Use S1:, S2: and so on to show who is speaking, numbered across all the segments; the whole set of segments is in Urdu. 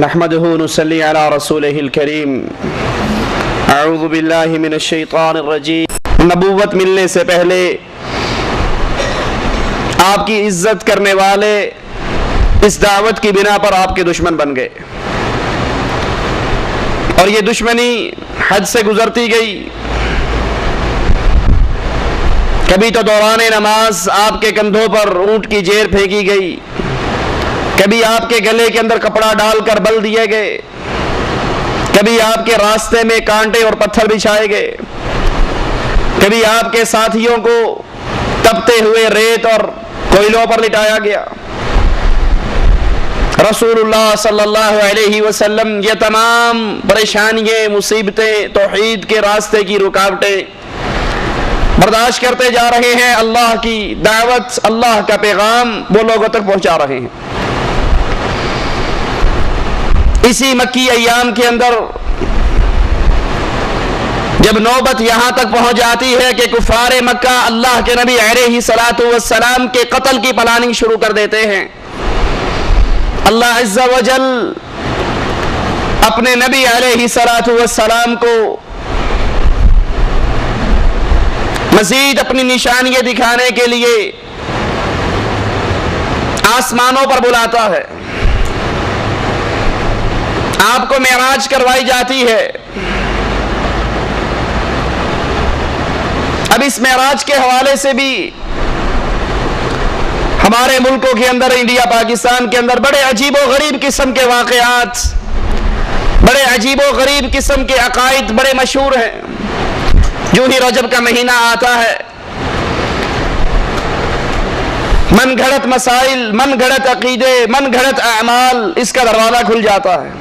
S1: نحمده نصلي على رسوله الكريم اعوذ باللہ من الشیطان الرجیم۔ نبوت ملنے سے پہلے آپ کی عزت کرنے والے اس دعوت کی بنا پر آپ کے دشمن بن گئے اور یہ دشمنی حد سے گزرتی گئی۔ کبھی تو دوران نماز آپ کے کندھوں پر اونٹ کی جیر پھینکی گئی، کبھی آپ کے گلے کے اندر کپڑا ڈال کر بل دیے گئے، کبھی آپ کے راستے میں کانٹے اور پتھر بچھائے گئے، کبھی آپ کے ساتھیوں کو تپتے ہوئے ریت اور کوئلوں پر لٹایا گیا۔ رسول اللہ صلی اللہ علیہ وسلم یہ تمام پریشانیاں، مصیبتیں، توحید کے راستے کی رکاوٹیں برداشت کرتے جا رہے ہیں۔ اللہ کی دعوت، اللہ کا پیغام وہ لوگوں تک پہنچا رہے ہیں۔ اسی مکی ایام کے اندر جب نوبت یہاں تک پہنچ جاتی ہے کہ کفار مکہ اللہ کے نبی علیہ السلام کے قتل کی پلاننگ شروع کر دیتے ہیں، اللہ عز و جل اپنے نبی علیہ السلام کو مزید اپنی نشانیاں دکھانے کے لیے آسمانوں پر بلاتا ہے، آپ کو معراج کروائی جاتی ہے۔ اب اس معراج کے حوالے سے بھی ہمارے ملکوں کے اندر، انڈیا پاکستان کے اندر بڑے عجیب و غریب قسم کے واقعات، بڑے عجیب و غریب قسم کے عقائد بڑے مشہور ہیں۔ جو ہی رجب کا مہینہ آتا ہے، من گھڑت مسائل، من گھڑت عقیدے، من گھڑت اعمال، اس کا دروازہ کھل جاتا ہے۔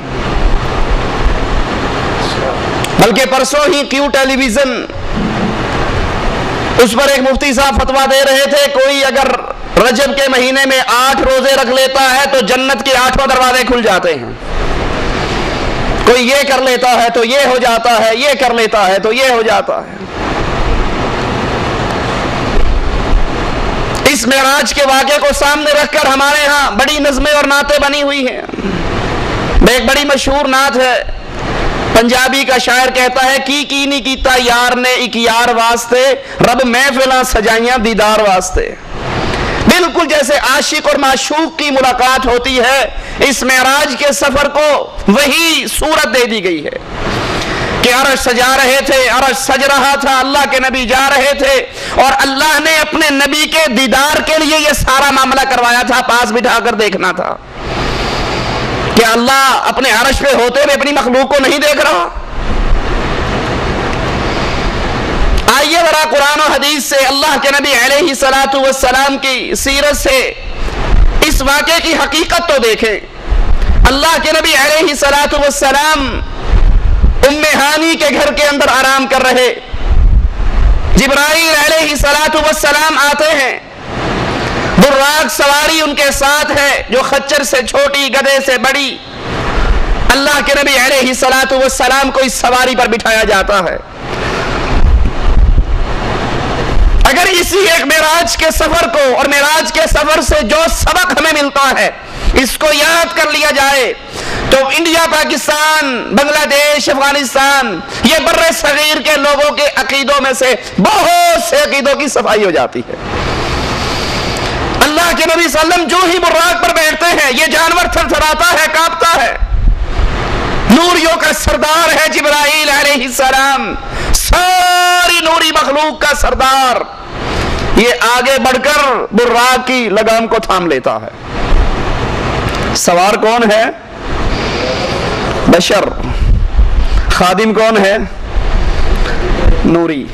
S1: بلکہ پرسوں ہی کیو ٹیلی ویژن اس پر ایک مفتی صاحب فتویٰ دے رہے تھے، کوئی اگر رجب کے مہینے میں 8 روزے رکھ لیتا ہے تو جنت کے 8 دروازے کھل جاتے ہیں۔ کوئی یہ کر لیتا ہے تو یہ ہو جاتا ہے، یہ کر لیتا ہے تو یہ ہو جاتا ہے۔ اس معراج کے واقعے کو سامنے رکھ کر ہمارے ہاں بڑی نظمیں اور نعتیں بنی ہوئی ہیں۔ ایک بڑی مشہور نعت ہے، پنجابی کا شاعر کہتا ہے، کی نہیں کیتا یار نے ایک یار واسطے، رب محفلاں سجائیاں دیدار واسطے۔ بالکل جیسے عاشق اور معشوق کی ملاقات ہوتی ہے، اس معراج کے سفر کو وہی صورت دے دی گئی ہے کہ عرش سجا رہے تھے، عرش سج رہا تھا، اللہ کے نبی جا رہے تھے اور اللہ نے اپنے نبی کے دیدار کے لیے یہ سارا معاملہ کروایا تھا، پاس بٹھا کر دیکھنا تھا کہ اللہ اپنے عرش پہ ہوتے ہوئے اپنی مخلوق کو نہیں دیکھ رہا۔ آئیے ذرا قرآن و حدیث سے، اللہ کے نبی علیہ السلام کی سیرت سے اس واقعے کی حقیقت تو دیکھیں۔ اللہ کے نبی علیہ السلام ام ہانی کے گھر کے اندر آرام کر رہے، جبرائیل علیہ السلام آتے ہیں، براق سواری ان کے ساتھ ہے جو خچر سے چھوٹی، گدھے سے بڑی۔ اللہ کے نبی علیہ السلام کو اس سواری پر بٹھایا جاتا ہے۔ اگر اسی ایک معراج کے سفر کو اور معراج کے سفر سے جو سبق ہمیں ملتا ہے اس کو یاد کر لیا جائے تو انڈیا، پاکستان، بنگلہ دیش، افغانستان، یہ بر صغیر کے لوگوں کے عقیدوں میں سے بہت سے عقیدوں کی صفائی ہو جاتی ہے۔ اللہ کے نبی صلی اللہ علیہ وسلم جو ہی براق پر بیٹھتے ہیں، یہ جانور تھر تھراتا ہے، کانپتا ہے۔ نوریوں کا سردار ہے جبرائیل علیہ السلام، ساری نوری مخلوق کا سردار، یہ آگے بڑھ کر براق کی لگام کو تھام لیتا ہے۔ سوار کون ہے؟ بشر۔ خادم کون ہے؟ نوری۔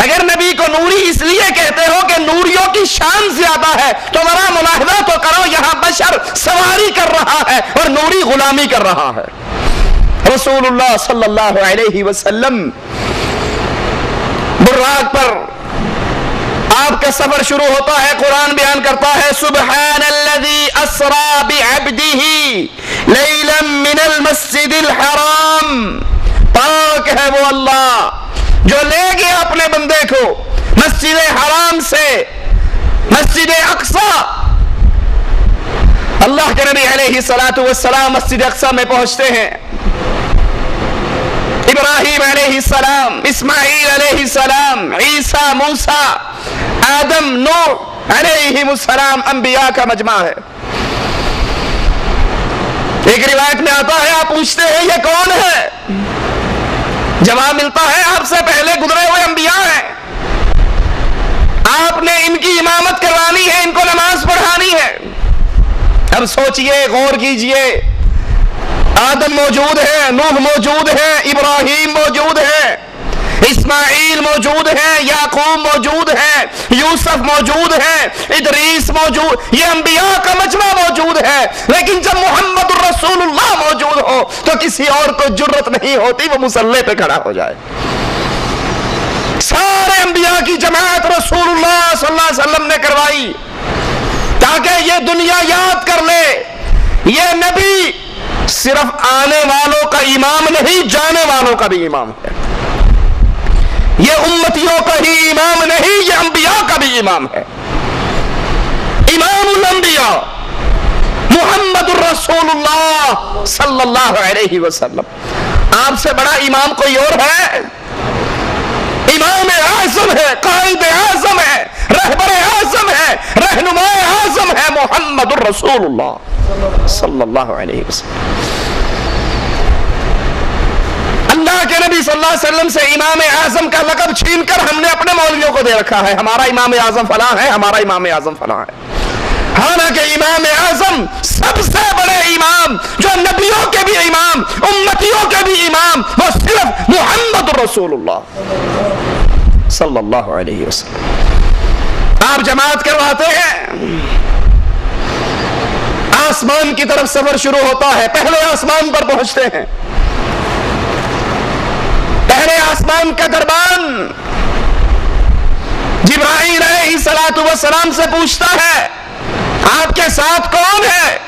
S1: اگر نبی کو نوری اس لیے کہتے ہو کہ نوریوں کی شان زیادہ ہے تو ذرا ملاحظہ تو کرو، یہاں بشر سواری کر رہا ہے اور نوری غلامی کر رہا ہے۔ رسول اللہ صلی اللہ علیہ وسلم براق پر آپ کا سفر شروع ہوتا ہے۔ قرآن بیان کرتا ہے، سبحان الذی اسری بعبدہ لیلا من المسجد الحرام، پاک ہے وہ اللہ جو لے گیا اپنے بندے کو مسجد حرام سے مسجد اقصی، اللہ کے نبی علیہ السلام مسجد اقصی میں پہنچتے ہیں. ابراہیم علیہ السلام، اسماعیل علیہ السلام، عیسیٰ، موسیٰ، آدم، نوح علیہ السلام انبیاء کا مجمع ہے. ایک روایت میں آتا ہے آپ پوچھتے ہیں یہ کون ہے؟ جواب ملتا ہے آپ سے پہلے گزرے ہوئے انبیاء ہیں، آپ نے ان کی امامت کروانی ہے، ان کو نماز پڑھانی ہے. اب سوچئے، غور کیجئے، آدم موجود ہے، نوح موجود ہے، ابراہیم موجود ہے، اسماعیل موجود ہے، یعقوب موجود ہے، یوسف موجود ہے، ادریس موجود، یہ انبیاء کا مجمع موجود ہے. لیکن جب محمد الرسول اللہ موجود ہو تو کسی اور کو جرت نہیں ہوتی وہ مصلی پہ کھڑا ہو جائے. سارے انبیاء کی جماعت رسول اللہ صلی اللہ علیہ وسلم نے کروائی تاکہ یہ دنیا یاد کر لے یہ نبی صرف آنے والوں کا امام نہیں، جانے والوں کا بھی امام ہے. یہ امتیوں کا ہی امام نہیں، یہ انبیاء کا بھی امام ہے. امام الانبیاء محمد الرسول اللہ صلی اللہ علیہ وسلم. آپ سے بڑا امام کوئی اور ہے؟ امام اعظم ہے، قائد اعظم ہے، رہبر اعظم ہے، رہنما اعظم ہے محمد الرسول اللہ صلی اللہ علیہ وسلم. اللہ کے نبی صلی اللہ علیہ وسلم سے امام اعظم کا لقب چھین کر ہم نے اپنے مولویوں کو دے رکھا ہے، ہمارا امام اعظم فلاں ہے، ہمارا امام اعظم فلاں ہے. حالانکہ امام اعظم سب سے بڑے امام، جو نبیوں کے بھی امام، امتیوں کے بھی امام، وہ صرف محمد رسول اللہ صلی اللہ علیہ وسلم. آپ جماعت کرواتے ہیں، آسمان کی طرف سفر شروع ہوتا ہے. پہلے آسمان پر پہنچتے ہیں، پہلے آسمان کا دربان جبرائیل علیہ السلام سے پوچھتا ہے آپ کے ساتھ کون ہے؟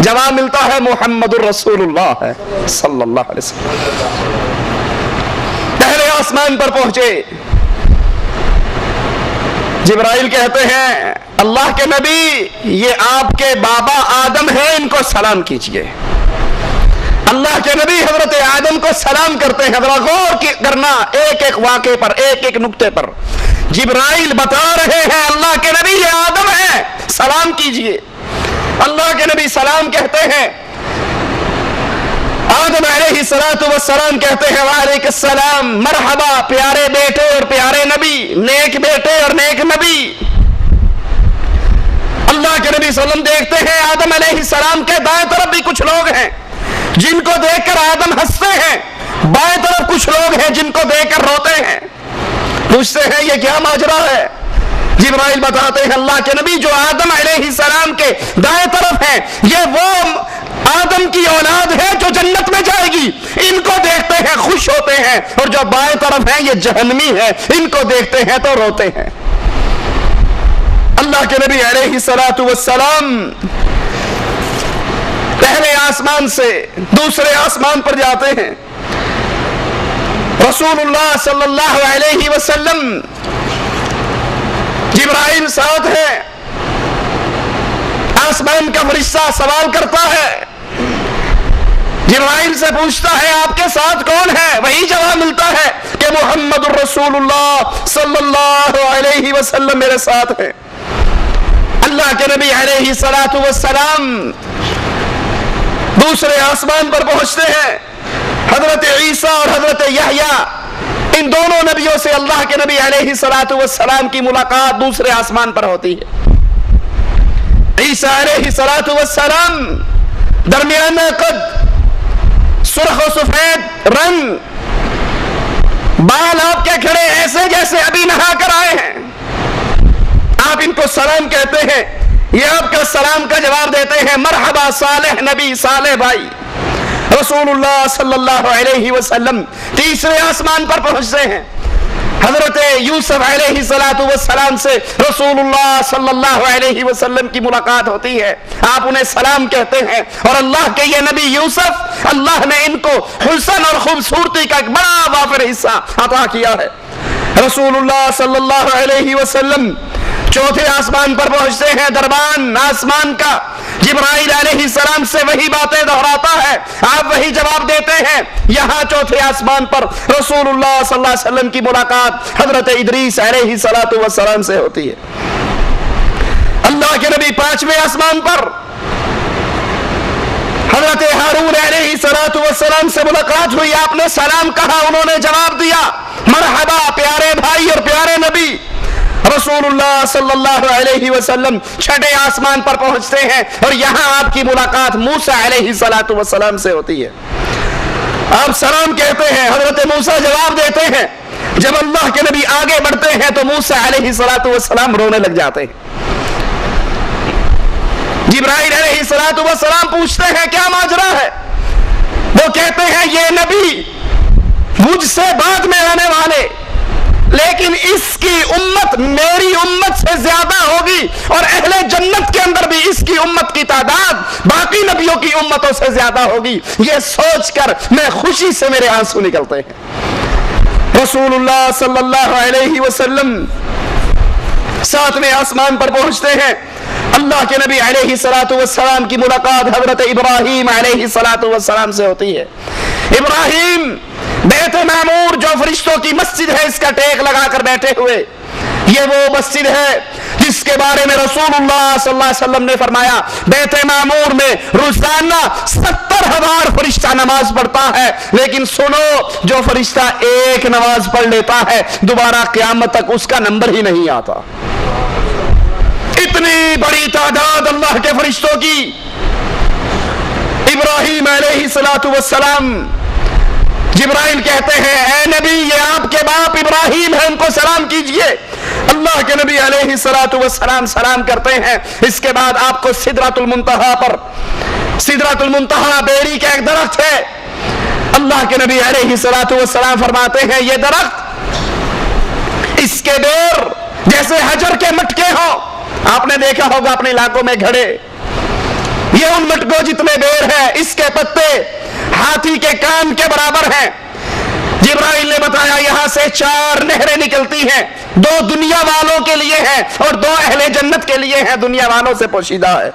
S1: جواب ملتا ہے محمد الرسول اللہ ہے صلی اللہ علیہ وسلم. پہلے آسمان پر پہنچے، جبرائیل کہتے ہیں اللہ کے نبی یہ آپ کے بابا آدم ہیں، ان کو سلام کیجئے. اللہ کے نبی حضرت آدم کو سلام کرتے ہیں. ذرا غور کرنا ایک ایک واقعے پر، ایک ایک نقطے پر. جبرائیل بتا رہے ہیں اللہ کے نبی یہ آدم ہے، سلام کیجئے. اللہ کے نبی سلام کہتے ہیں، آدم علیہ السلام کہتے ہیں وعلیکم السلام، مرحبا پیارے بیٹے اور پیارے نبی، نیک بیٹے اور نیک نبی. اللہ کے نبی صلی اللہ علیہ وسلم دیکھتے ہیں آدم علیہ السلام کے دائیں طرف بھی کچھ لوگ ہیں جن کو دیکھ کر آدم ہنستے ہیں، بائیں طرف کچھ لوگ ہیں جن کو دیکھ کر روتے ہیں. پوچھتے ہیں یہ کیا ماجرا ہے؟ جبرائیل بتاتے ہیں اللہ کے نبی جو آدم علیہ السلام کے دائیں طرف ہیں یہ وہ آدم کی اولاد ہے جو جنت میں جائے گی، ان کو دیکھتے ہیں خوش ہوتے ہیں، اور جو بائیں طرف ہیں یہ جہنمی ہے، ان کو دیکھتے ہیں تو روتے ہیں. اللہ کے نبی علیہ السلام پہلے آسمان سے دوسرے آسمان پر جاتے ہیں. رسول اللہ صلی اللہ علیہ وسلم، جبرائیل ساتھ ہے. آسمان کا فرشتہ سوال کرتا ہے، جبرائیل سے پوچھتا ہے آپ کے ساتھ کون ہے؟ وہی جواب ملتا ہے کہ محمد الرسول اللہ صلی اللہ علیہ وسلم میرے ساتھ ہے. اللہ کے نبی علیہ السلام دوسرے آسمان پر پہنچتے ہیں. حضرت عیسیٰ اور حضرت یحییٰ، ان دونوں نبیوں سے اللہ کے نبی علیہ السلام کی ملاقات دوسرے آسمان پر ہوتی ہے. عیسیٰ علیہ السلام درمیانہ قد، سرخ و سفید رنگ، بال آپ کے کھڑے ایسے جیسے ابھی نہا کر آئے ہیں. آپ ان کو سلام کہتے ہیں، یہ آپ کا سلام کا جواب دیتے ہیں مرحبا صالح نبی، صالح بھائی. رسول اللہ صلی اللہ علیہ وسلم تیسرے آسمان پر پہنچتے ہیں. حضرت یوسف علیہ السلام سے رسول اللہ صلی اللہ علیہ وسلم کی ملاقات ہوتی ہے. آپ انہیں سلام کہتے ہیں، اور اللہ کے یہ نبی یوسف، اللہ نے ان کو حسن اور خوبصورتی کا ایک بڑا وافر حصہ عطا کیا ہے. رسول اللہ صلی اللہ علیہ وسلم چوتھے آسمان پر پہنچتے ہیں، دربان آسمان کا جبرائیل علیہ السلام سے وہی باتیں دہراتا ہے، آپ وہی جواب دیتے ہیں۔ یہاں چوتھے آسمان پر رسول اللہ صلی اللہ علیہ وسلم کی ملاقات حضرت ادریس علیہ السلام سے ہوتی ہے۔ اللہ کے نبی پانچویں آسمان پر حضرت ہارون علیہ السلام سے ملاقات ہوئی، آپ نے سلام کہا، انہوں نے جواب دیا مرحبا پیارے بھائی اور پیارے نبی۔ رسول اللہ صلی اللہ علیہ وسلم چھٹے آسمان پر پہنچتے ہیں اور یہاں آپ کی ملاقات موسیٰ علیہ السلام سے ہوتی ہے۔ آپ سلام کہتے ہیں، حضرت موسیٰ جواب دیتے ہیں۔ جب اللہ کے نبی آگے بڑھتے ہیں تو موسیٰ علیہ السلام رونے لگ جاتے ہیں۔ جبرائیل علیہ السلام پوچھتے ہیں کیا ماجرا ہے؟ وہ کہتے ہیں یہ نبی مجھ سے بعد میں آنے والے، لیکن اس کی امت میری امت سے زیادہ ہوگی، اور اہل جنت کے اندر بھی اس کی امت کی تعداد باقی نبیوں کی امتوں سے زیادہ ہوگی۔ یہ سوچ کر میں خوشی سے میرے آنسو نکلتے ہیں۔ رسول اللہ صلی اللہ علیہ وسلم ساتویں آسمان پر پہنچتے ہیں۔ اللہ کے نبی علیہ السلام کی ملاقات حضرت ابراہیم علیہ السلام سے ہوتی ہے۔ ابراہیم بیت معمور جو فرشتوں کی مسجد ہے، اس کا ٹیک لگا کر بیٹھے ہوئے، یہ وہ مسجد ہے جس کے بارے میں رسول اللہ صلی اللہ علیہ وسلم نے فرمایا بیت معمور میں روزانہ 70,000 فرشتہ نماز پڑھتا ہے، لیکن سنو جو فرشتہ ایک نماز پڑھ لیتا ہے دوبارہ قیامت تک اس کا نمبر ہی نہیں آتا۔ اتنی بڑی تعداد اللہ کے فرشتوں کی۔ ابراہیم علیہ السلام، جبرائیل کہتے ہیں اے نبی یہ آپ کے باپ ابراہیم ہیں، ان کو سلام کیجئے۔ اللہ کے نبی علیہ السلام سلام کرتے ہیں۔ اس کے بعد آپ کو سدرۃ المنتہا پر، سدرۃ المنتہا بیری کا ایک درخت ہے، اللہ کے نبی علیہ السلام فرماتے ہیں یہ درخت، اس کے بیر جیسے حجر کے مٹکے ہوں۔ آپ نے دیکھا ہوگا اپنے علاقوں میں گھڑے، یہ ان مٹکوں جتنے بیر ہیں، اس کے پتے ہاتھی کے کان کے برابر ہیں۔ جبرائیل نے بتایا یہاں سے 4 نہریں نکلتی ہیں، 2 دنیا والوں کے لیے ہیں اور 2 اہل جنت کے لیے ہیں، دنیا والوں سے پوشیدہ ہے۔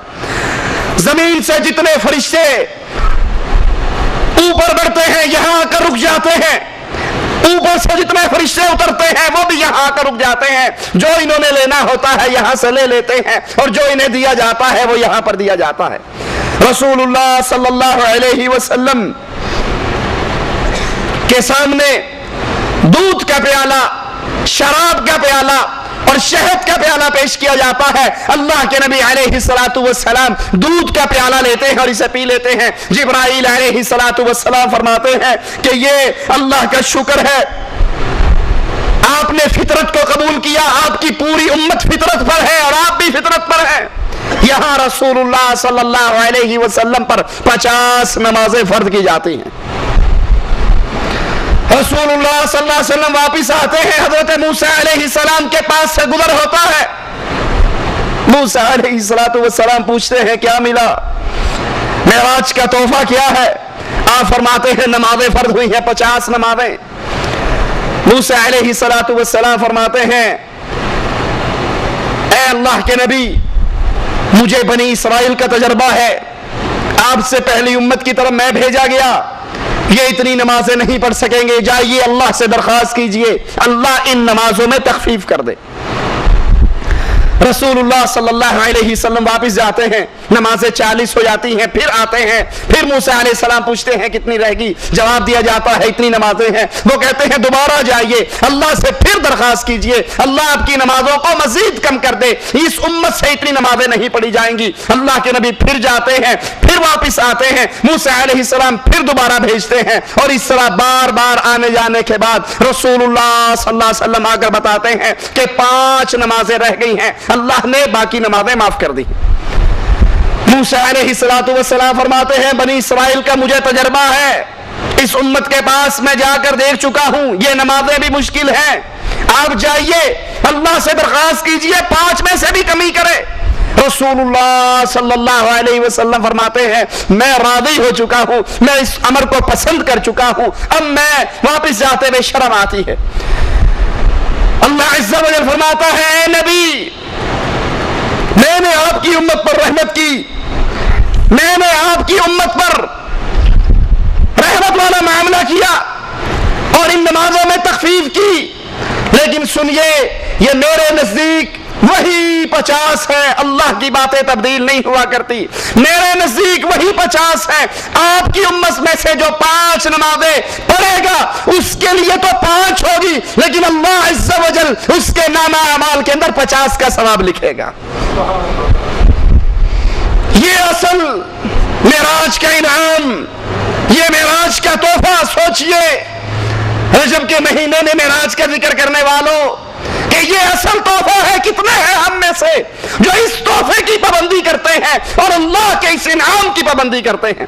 S1: زمین سے جتنے فرشتے اوپر بڑھتے ہیں یہاں آ کر رک جاتے ہیں، اوپر سے جتنے فرشتے اترتے ہیں وہ بھی یہاں آ کر رک جاتے ہیں، جو انہوں نے لینا ہوتا ہے یہاں سے لے لیتے ہیں، اور جو انہیں دیا جاتا ہے وہ یہاں پر دیا جاتا ہے۔ رسول اللہ صلی اللہ علیہ وسلم کے سامنے دودھ کا پیالہ، شراب کا پیالہ اور شہد کا پیالہ پیش کیا جاتا ہے۔ اللہ کے نبی علیہ السلام دودھ کا پیالہ لیتے ہیں اور اسے پی لیتے ہیں۔ جبرائیل علیہ السلام فرماتے ہیں کہ یہ اللہ کا شکر ہے، آپ نے فطرت کو قبول کیا، آپ کی پوری امت فطرت پر ہے اور آپ بھی فطرت پر ہیں۔ یہاں رسول اللہ صلی اللہ علیہ وسلم پر 50 نمازیں فرض کی جاتی ہیں۔ رسول اللہ صلی اللہ علیہ وسلم واپس آتے ہیں، حضرت موسیٰ علیہ السلام کے پاس سے گزر ہوتا ہے۔ موسیٰ علیہ السلام پوچھتے ہیں کیا ملا، معراج کا تحفہ کیا ہے؟ آپ فرماتے ہیں نمازیں فرض ہوئی ہیں 50 نمازیں۔ موسیٰ علیہ السلام فرماتے ہیں اے اللہ کے نبی مجھے بنی اسرائیل کا تجربہ ہے، آپ سے پہلی امت کی طرف میں بھیجا گیا، یہ اتنی نمازیں نہیں پڑھ سکیں گے، جائیے اللہ سے درخواست کیجئے اللہ ان نمازوں میں تخفیف کر دے۔ رسول اللہ صلی اللہ علیہ وسلم واپس جاتے ہیں، نمازیں 40 ہو جاتی ہیں، پھر آتے ہیں، پھر موسیٰ علیہ السلام پوچھتے ہیں کتنی رہ گئی، جواب دیا جاتا ہے اتنی نمازیں ہیں۔ وہ کہتے ہیں دوبارہ جائیے اللہ سے پھر درخواست کیجئے اللہ آپ کی نمازوں کو مزید کم کر دے، اس امت سے اتنی نمازیں نہیں پڑھی جائیں گی۔ اللہ کے نبی پھر جاتے ہیں، پھر واپس آتے ہیں، موسیٰ علیہ السلام پھر دوبارہ بھیجتے ہیں، اور اس طرح بار بار آنے جانے کے بعد رسول اللہ صلی اللہ علیہ وسلم آ کر بتاتے ہیں کہ 5 نمازیں رہ گئی ہیں، اللہ نے باقی نمازیں معاف کر دی۔ موسیٰ علیہ السلام فرماتے ہیں بنی اسرائیل کا مجھے تجربہ ہے، اس امت کے پاس میں جا کر دیکھ چکا ہوں، یہ نمازیں بھی مشکل ہیں، آپ جائیے اللہ سے درخواست کیجئے 5 میں سے بھی کمی کرے۔ رسول اللہ صلی اللہ علیہ وسلم فرماتے ہیں میں راضی ہو چکا ہوں، میں اس امر کو پسند کر چکا ہوں، اب میں واپس جاتے ہوئے شرم آتی ہے۔ اللہ عز و جل فرماتا ہے اے نبی میں نے آپ کی امت پر رحمت کی، میں نے آپ کی امت پر رحمت والا معاملہ کیا اور ان نمازوں میں تخفیف کی، لیکن سنیے یہ میرے نزدیک وہی 50 ہے، اللہ کی باتیں تبدیل نہیں ہوا کرتی، میرے نزدیک وہی 50 ہے۔ آپ کی امت میں سے جو 5 نمازیں پڑھے گا اس کے لیے تو 5 ہوگی، لیکن اللہ عز و جل اس کے نامہ اعمال کے اندر 50 کا ثواب لکھے گا۔ یہ اصل معراج کا انعام، یہ معراج کا تحفہ۔ سوچئے رجب کے مہینے میں معراج کا ذکر کرنے والوں کہ یہ اصل تحفہ ہے، کتنے ہیں ہم میں سے جو اس تحفے کی پابندی کرتے ہیں اور اللہ کے اس انعام کی پابندی کرتے ہیں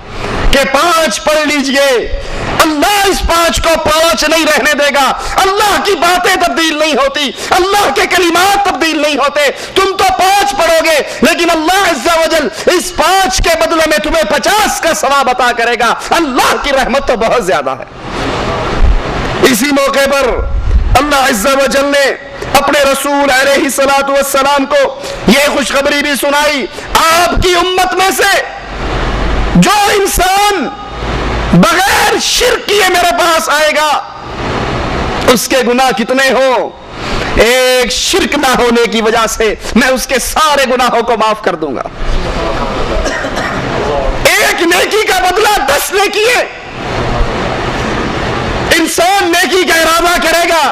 S1: کہ 5 پڑھ لیجئے، اللہ اس 5 کو 5 نہیں رہنے دے گا۔ اللہ کی باتیں تبدیل نہیں ہوتی، اللہ کے کلمات تبدیل نہیں ہوتے۔ تم تو 5 پڑھو گے لیکن اللہ عز و جل اس 5 کے بدلے میں تمہیں 50 کا ثواب عطا کرے گا۔ اللہ کی رحمت تو بہت زیادہ ہے۔ اسی موقع پر اللہ عز و جل نے اپنے رسول علیہ السلام کو یہ خوشخبری بھی سنائی، آپ کی امت میں سے جو انسان بغیر شرک کیے میرے پاس آئے گا اس کے گناہ کتنے ہوں، ایک شرک نہ ہونے کی وجہ سے میں اس کے سارے گناہوں کو معاف کر دوں گا۔ ایک نیکی کا بدلہ 10 نیکی ہے۔ انسان نیکی کا ارادہ کرے گا،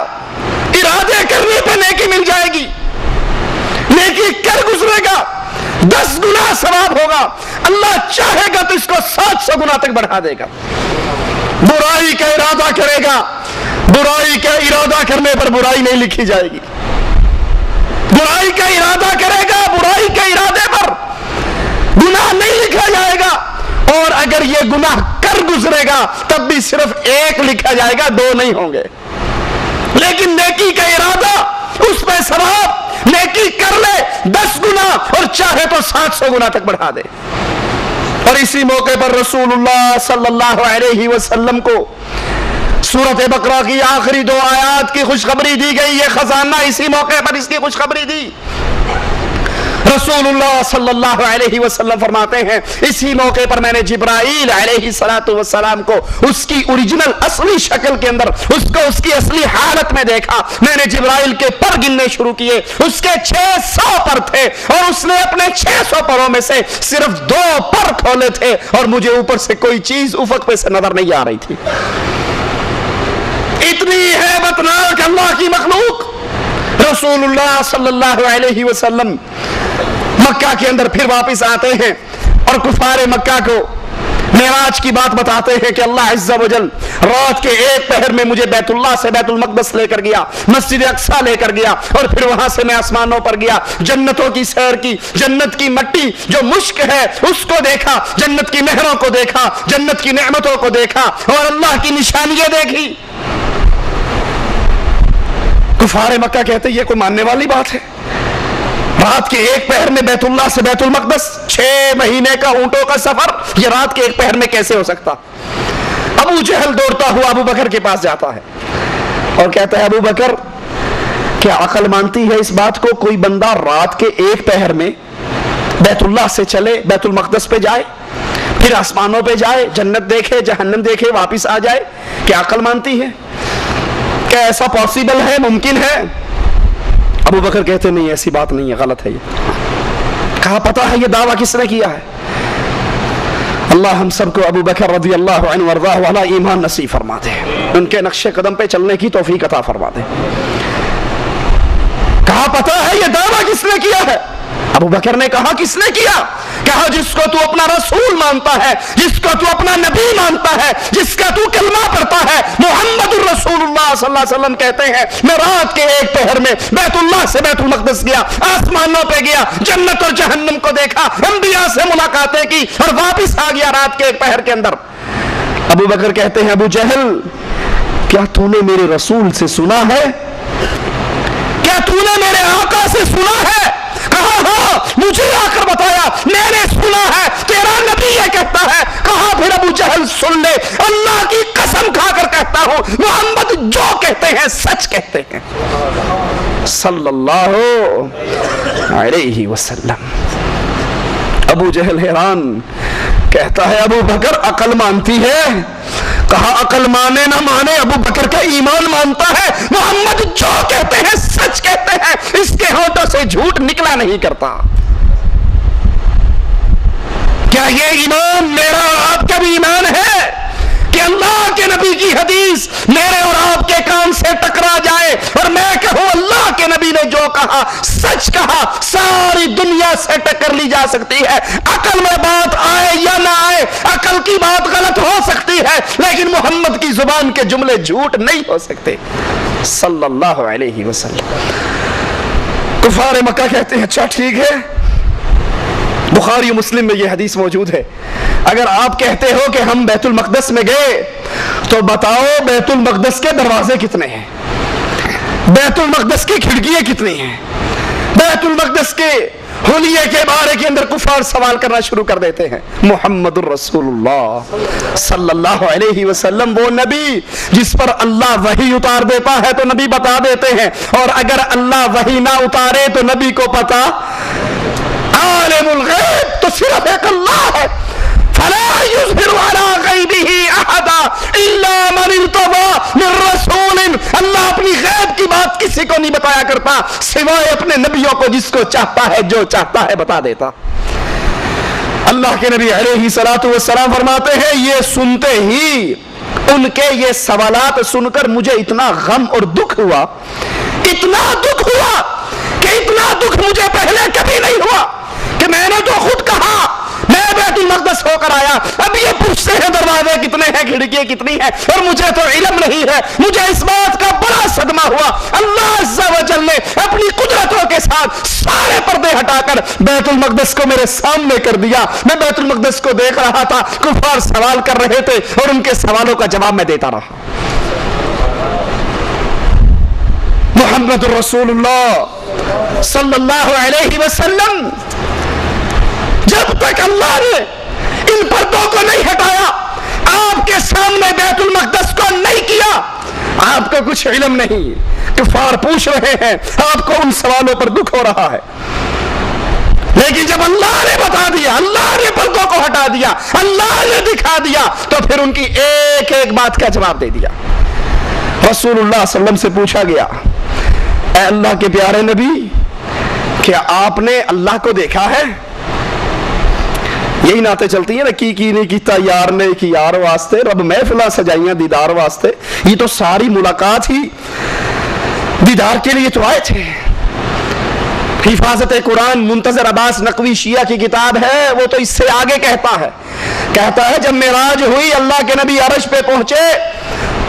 S1: ارادے کرنے پہ نیکی مل جائے گی، نیکی کر گزرے گا 10 گنا ثواب ہوگا، اللہ چاہے گا تو اس کو 700 گنا تک بڑھا دے گا۔ برائی کا ارادہ کرے گا، برائی کا ارادہ کرنے پر برائی نہیں لکھی جائے گی، برائی کا ارادہ کرے گا، برائی کے ارادے پر گناہ نہیں لکھا جائے گا، اور اگر یہ گناہ کر گزرے گا تب بھی صرف 1 لکھا جائے گا، 2 نہیں ہوں گے۔ لیکن نیکی کا ارادہ اس پہ ثواب، نیکی کر لے 10 گنا اور چاہے تو 700 گنا تک بڑھا دے۔ اور اسی موقع پر رسول اللہ صلی اللہ علیہ وسلم کو سورۃ بقرہ کی آخری 2 آیات کی خوشخبری دی گئی۔ یہ خزانہ اسی موقع پر اس کی خوشخبری دی۔ رسول اللہ صلی اللہ علیہ وسلم فرماتے ہیں اسی موقع پر میں نے جبرائیل علیہ السلام کو اس کی اوریجنل اصلی شکل کے اندر اس کو اس کی اصلی حالت میں دیکھا۔ میں نے جبرائیل کے پر گننے شروع کیے، اس کے 600 پر تھے اور اس نے اپنے 600 پروں میں سے صرف 2 پر کھولے تھے اور مجھے اوپر سے کوئی چیز افق پہ سے نظر نہیں آ رہی تھی۔ اتنی ہیبت ناک اللہ کی مخلوق۔ رسول اللہ صلی اللہ علیہ وسلم مکہ کے اندر پھر واپس آتے ہیں اور کفار مکہ کو معراج کی بات بتاتے ہیں کہ اللہ عز و جل رات کے 1 پہر میں مجھے بیت اللہ سے بیت المقدس لے کر گیا، مسجد اقصیٰ لے کر گیا اور پھر وہاں سے میں آسمانوں پر گیا، جنتوں کی سیر کی، جنت کی مٹی جو مشک ہے اس کو دیکھا، جنت کی نہروں کو دیکھا، جنت کی نعمتوں کو دیکھا اور اللہ کی نشانیاں دیکھی۔ کفار مکہ کہتے یہ کوئی ماننے والی بات ہے؟ رات کے 1 پہر میں بیت اللہ سے بیت المقدس 6 مہینے کا اونٹوں کا سفر، یہ رات کے 1 پہر میں کیسے ہو سکتا؟ ابو جہل دوڑتا ہوا ابو بکر کے پاس جاتا ہے اور کہتا ہے ابو بکر کیا عقل مانتی ہے اس بات کو کوئی بندہ رات کے 1 پہر میں بیت اللہ سے چلے بیت المقدس پہ جائے، پھر آسمانوں پہ جائے، جنت دیکھے، جہنم دیکھے، واپس آ جائے؟ کیا عقل مانتی ہے؟ کیا ایسا پاسبل ہے، ممکن ہے؟ ابو بکر کہتے نہیں ایسی بات نہیں ہے، غلط ہے یہ۔ کہا پتا ہے یہ دعویٰ کس نے کیا ہے؟ اللہ ہم سب کو ابو بکر رضی اللہ عنہ وارضاہ والا ایمان نصیب فرما دے، ان کے نقش قدم پہ چلنے کی توفیق عطا فرما دے۔ کہا پتا ہے یہ دعویٰ کس نے کیا ہے؟ ابو بکر نے کہا کس نے کیا؟ کہا جس کو تو اپنا رسول مانتا ہے، جس کو تو اپنا نبی مانتا ہے، جس کا تو کلمہ پڑھتا ہے، محمد الرسول اللہ صلی اللہ علیہ وسلم کہتے ہیں میں رات کے 1 پہر میں بیت اللہ سے بیت المقدس گیا، آسمانوں پہ گیا، جنت اور جہنم کو دیکھا، انبیاء سے ملاقاتیں کی اور واپس آ گیا رات کے 1 پہر کے اندر۔ ابو بکر کہتے ہیں ابو جہل کیا تو نے میرے رسول سے سنا ہے؟ کیا تو نے میرے آقا سے سنا ہے؟ کہا ہاں مجھے آ کر بتایا، میں نے سنا ہے، تیرا نبی یہ کہتا ہے۔ کہا پھر ابو جہل سن لے، اللہ کی قسم کھا کر کہتا ہوں محمد جو کہتے ہیں سچ کہتے ہیں صلی اللہ علیہ وسلم۔ ابو جہل حیران، کہتا ہے ابو بکر عقل مانتی ہے؟ کہا عقل مانے نہ مانے ابو بکر کا ایمان مانتا ہے. محمد جو کہتے ہیں سچ کہتے ہیں, اس کے ہونٹوں سے جھوٹ نکلا نہیں کرتا. کیا یہ ایمان میرا اور آپ کا بھی ایمان ہے کہ اللہ کے نبی کی حدیث میرے اور آپ کے کان سے ٹکرا جائے اور میں کہوں اللہ کے نبی نے جو کہا سچ کہا, ساری دنیا سے ٹکر لی جا سکتی ہے, عقل میں بات آئے یا نہ آئے, عقل کی بات غلط ہو سکتی ہے لیکن محمد کی زبان کے جملے جھوٹ نہیں ہو سکتے صلی اللہ علیہ وسلم. کفار مکہ کہتے ہیں اچھا ٹھیک ہے, بخاری و مسلم میں یہ حدیث موجود ہے, اگر آپ کہتے ہو کہ ہم بیت المقدس میں گئے تو بتاؤ بیت المقدس کے دروازے کتنے ہیں, بیت المقدس کی کھڑکیاں کتنی ہیں, بیت المقدس کے حلیے کے بارے کے اندر کفار سوال کرنا شروع کر دیتے ہیں. محمد الرسول اللہ صلی اللہ علیہ وسلم وہ نبی جس پر اللہ وحی اتار دیتا ہے تو نبی بتا دیتے ہیں, اور اگر اللہ وحی نہ اتارے تو نبی کو پتا, عالم الغیب تو صرف ایک اللہ ہے. فلا یظہر علی غیبہ احدا الا من ارتضی من رسول, اللہ اپنی غیب کی بات کسی کو نہیں بتایا کرتا سوائے اپنے نبیوں کو, جس کو چاہتا ہے جو چاہتا ہے بتا دیتا. اللہ کے نبی علیہ الصلوۃ والسلام فرماتے ہیں یہ سنتے ہی ان کے یہ سوالات سن کر مجھے اتنا غم اور دکھ ہوا, اتنا دکھ ہوا کہ اتنا دکھ مجھے پہلے کبھی نہیں ہوا کہ میں نے تو خود کہا میں بیت المقدس ہو کر آیا, اب یہ پوچھتے ہیں دروازے کتنے ہیں, کھڑکیاں کتنی ہیں, اور مجھے تو علم نہیں ہے. مجھے اس بات کا بڑا صدمہ ہوا, اللہ عز و جل نے اپنی قدرتوں کے ساتھ سارے پردے ہٹا کر بیت المقدس کو میرے سامنے کر دیا. میں بیت المقدس کو دیکھ رہا تھا, کفار سوال کر رہے تھے اور ان کے سوالوں کا جواب میں دیتا رہا. محمد الرسول اللہ صلی اللہ علیہ وسلم جب تک اللہ نے ان پردوں کو نہیں ہٹایا, آپ کے سامنے بیت المقدس کو نہیں کیا, آپ کو کچھ علم نہیں. کفار پوچھ رہے ہیں, آپ کو ان سوالوں پر دکھ ہو رہا ہے, لیکن جب اللہ نے بتا دیا, اللہ نے پردوں کو ہٹا دیا, اللہ نے دکھا دیا, تو پھر ان کی ایک ایک بات کا جواب دے دیا. رسول اللہ صلی اللہ علیہ وسلم سے پوچھا گیا, اے اللہ کے پیارے نبی کیا آپ نے اللہ کو دیکھا ہے؟ یہی نعتیں چلتی ہیں نا, کی نہیں کیتا یار نے کی یار واسطے, رب محفلاں سجائیاں دیدار واسطے. یہ تو ساری ملاقات ہی دیدار کے لیے تو آئے تھے. حفاظت قرآن منتظر عباس نقوی شیعہ کی کتاب ہے, وہ تو اس سے آگے کہتا ہے جب معراج ہوئی اللہ کے نبی عرش پہ پہنچے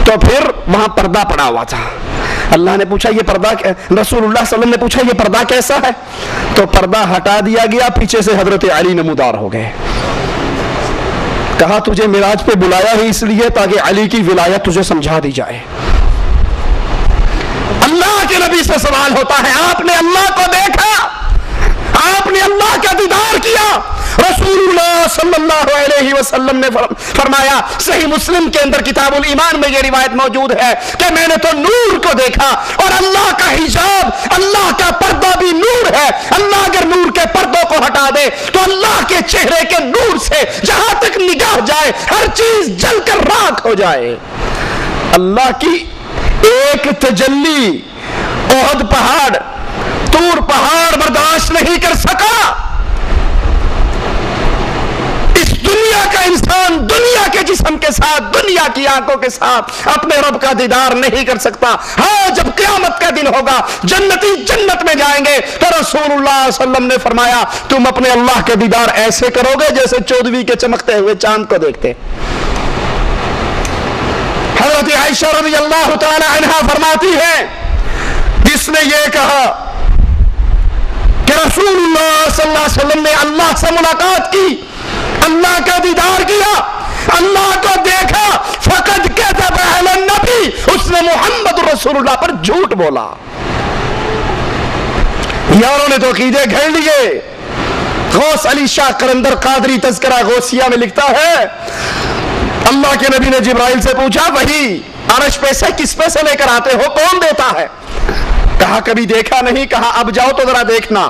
S1: تو پھر وہاں پردہ پڑا ہوا تھا. اللہ نے پوچھا یہ پردہ, رسول اللہ صلی اللہ علیہ وسلم نے پوچھا یہ پردہ کیسا ہے, تو پردہ ہٹا دیا گیا, پیچھے سے حضرت علی نمودار ہو گئے. کہا تجھے معراج پہ بلایا ہی اس لیے تاکہ علی کی ولایت تجھے سمجھا دی جائے. اللہ کے نبی سے سوال ہوتا ہے, آپ نے اللہ کو دیکھا, آپ نے اللہ کا دیدار کیا؟ رسول اللہ صلی اللہ علیہ وسلم نے فرمایا, صحیح مسلم کے اندر کتاب الایمان میں یہ روایت موجود ہے کہ میں نے تو نور کو دیکھا, اور اللہ کا حجاب, اللہ کا پردہ بھی نور ہے. اللہ اگر نور کے پردوں کو ہٹا دے تو اللہ کے چہرے کے نور سے جہاں تک نگاہ جائے ہر چیز جل کر راکھ ہو جائے. اللہ کی ایک تجلی احد پہاڑ, طور پہاڑ برداشت نہیں کر سکا. اس دنیا کا انسان دنیا کے جسم کے ساتھ, دنیا کی آنکھوں کے ساتھ اپنے رب کا دیدار نہیں کر سکتا. ہاں جب قیامت کا دن ہوگا, جنتی جنت میں جائیں گے, تو رسول اللہ صلی اللہ علیہ وسلم نے فرمایا تم اپنے اللہ کے دیدار ایسے کرو گے جیسے چودھویں کے چمکتے ہوئے چاند کو دیکھتے. حضرت عائشہ رضی اللہ تعالی عنہا فرماتی ہے, جس نے یہ کہا کہ رسول اللہ صلی اللہ علیہ وسلم نے اللہ سے ملاقات کی, اللہ کا دیدار کیا, اللہ کو دیکھا, فقد کذب علی النبی, اس نے محمد رسول اللہ پر جھوٹ بولا. یاروں نے تو عقیدے گھڑ لیے. غوث علی شاہ قلندر قادری تذکرہ غوثیہ میں لکھتا ہے, اللہ کے نبی نے جبرائیل سے پوچھا وہی عرش پہ سے کس پہ سے لے کر آتے ہو, کون دیتا ہے؟ کہا کبھی دیکھا نہیں. کہا اب جاؤ تو ذرا دیکھنا.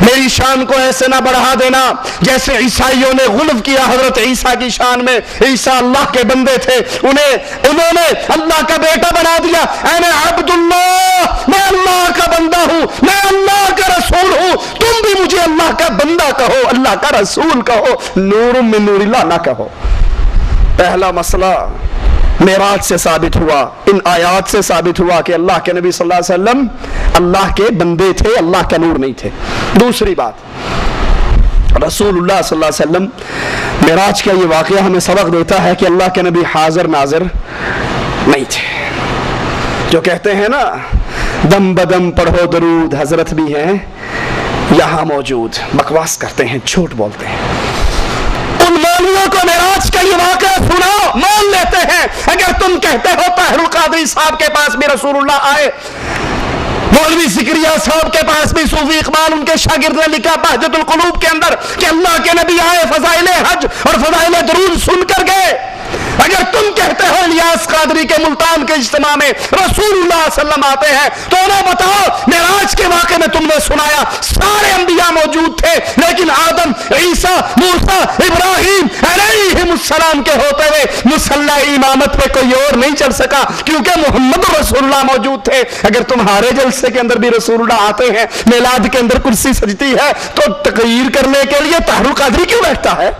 S1: میری شان کو ایسے نہ بڑھا دینا جیسے عیسائیوں نے غلو کیا حضرت عیسیٰ کی شان میں. عیسیٰ اللہ کے بندے تھے, انہوں نے اللہ کا بیٹا بنا دیا. انا عبداللہ, میں اللہ کا بندہ ہوں, میں اللہ کا رسول ہوں. تم بھی مجھے اللہ کا بندہ کہو, اللہ کا رسول کہو, نور من نور اللہ نہ کہو. پہلا مسئلہ معراج سے ثابت ہوا, ان آیات سے ثابت ہوا کہ اللہ کے نبی صلی اللہ علیہ وسلم اللہ کے بندے تھے, اللہ کا نور نہیں تھے. دوسری بات, رسول اللہ صلی اللہ علیہ وسلم معراج کا یہ واقعہ ہمیں سبق دیتا ہے کہ اللہ کے نبی حاضر ناظر نہیں تھے. جو کہتے ہیں نا دم بدم پڑھو درود, حضرت بھی ہیں یہاں موجود, بکواس کرتے ہیں, جھوٹ بولتے ہیں. ان مولویوں کو معراج کا یہ واقعہ سناؤ, مان لیتے ہیں. اگر تم کہتے ہو طاہر القادری صاحب کے پاس بھی رسول اللہ آئے, مولوی زکریا صاحب کے پاس بھی صوفی اقبال ان کے شاگرد نے لکھا بہجت القلوب کے اندر کہ اللہ کے نبی آئے, فضائل حج اور فضائل درود سن کر گئے. اگر تم کہتے ہو الیاس قادری کے ملتان کے اجتماع میں رسول اللہ صلی اللہ علیہ وسلم آتے ہیں, تو انہیں بتاؤ معراج کے واقعے میں تم نے سنایا سارے انبیاء موجود تھے, لیکن آدم, عیسیٰ, موسیٰ, ابراہیم علیہم السلام کے ہوتے ہوئے مصلی امامت پہ کوئی اور نہیں چڑھ سکا کیونکہ محمد رسول اللہ موجود تھے. اگر تمہارے جلسے کے اندر بھی رسول اللہ آتے ہیں, میلاد کے اندر کرسی سجتی ہے, تو تقریر کرنے کے لیے طاہر القادری کیوں بیٹھتا ہے؟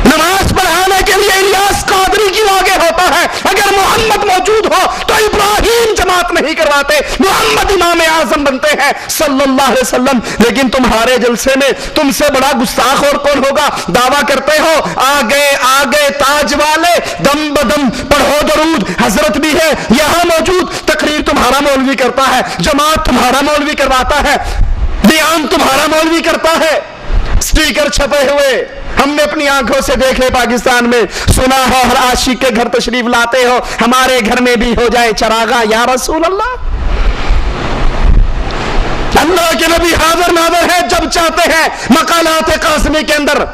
S1: نماز پڑھانے کے لیے الیاس قادری کیوں آگے ہوتا ہے؟ اگر محمد موجود ہو تو ابراہیم جماعت نہیں کرواتے, محمد امام اعظم بنتے ہیں صلی اللہ علیہ وسلم. لیکن تمہارے جلسے میں تم سے بڑا گستاخ اور کون ہوگا؟ دعویٰ کرتے ہو آگے آگے تاج والے, دم بدم پڑھو درود, حضرت بھی ہے یہاں موجود. تقریر تمہارا مولوی کرتا ہے, جماعت تمہارا مولوی کرواتا ہے, بیان تمہارا مولوی کرتا ہے. سٹیکر چھپے ہوئے ہم نے اپنی آنکھوں سے دیکھے پاکستان میں. سنا ہو ہر عاشق کے گھر تشریف لاتے ہو, ہمارے گھر میں بھی ہو جائے چراغا یا رسول اللہ. اللہ کے نبی حاضر ناظر ہے جب چاہتے ہیں. مقالات قاسمی کے اندر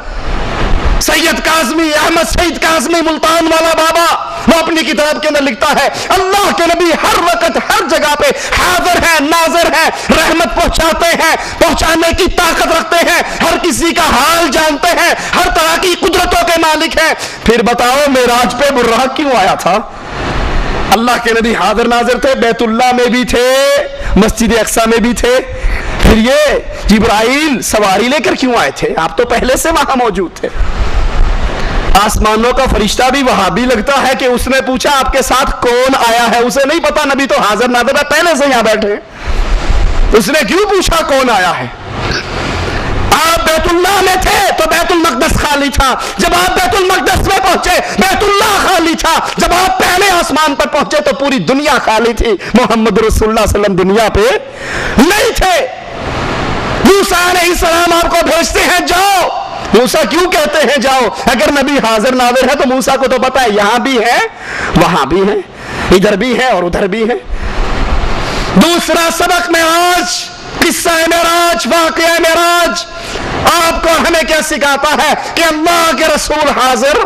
S1: سید قاسمی, احمد سعید قاسمی ملتان والا بابا, وہ اپنی کتاب کے اندر لکھتا ہے اللہ کے نبی ہر وقت ہر جگہ پہ حاضر ہے, ناظر ہے, رحمت پہنچاتے ہیں, پہنچانے کی طاقت رکھتے ہیں, ہر کسی کا حال جانتے ہیں, ہر طرح کی قدرتوں کے مالک ہیں. پھر بتاؤ معراج پہ براق کیوں آیا تھا؟ اللہ کے نبی حاضر ناظر تھے, بیت اللہ میں بھی تھے, مسجد اقصی میں بھی تھے. پھر یہ جبرائیل سواری لے کر کیوں آئے تھے؟ آپ تو پہلے سے وہاں موجود تھے. آسمانوں کا فرشتہ بھی وہابی لگتا ہے کہ اس نے پوچھا آپ کے ساتھ کون آیا ہے, اسے نہیں پتا, نبی تو حاضر ناظر ہے, پہلے سے یہاں بیٹھے. اس نے کیوں پوچھا کون آیا ہے؟ آپ بیت اللہ میں تھے تو بیت المقدس خالی تھا, جب آپ بیت المقدس میں پہنچے بیت اللہ خالی تھا, جب آپ پہلے آسمان پر پہنچے تو پوری دنیا خالی تھی. محمد رسول اللہ صلی اللہ علیہ وسلم دنیا پہ نہیں تھے. موسیٰ علیہ السلام آپ کو بھیجتے ہیں جاؤ. موسیٰ کیوں کہتے ہیں جاؤ؟ اگر نبی حاضر ناظر ہے تو موسیٰ کو تو پتا ہے یہاں بھی ہے, وہاں بھی ہے, ادھر بھی ہے اور ادھر بھی ہے. دوسرا سبق معراج, قصہ معراج, واقعہ معراج آپ کو ہمیں کیا سکھاتا ہے؟ کہ اللہ کے رسول حاضر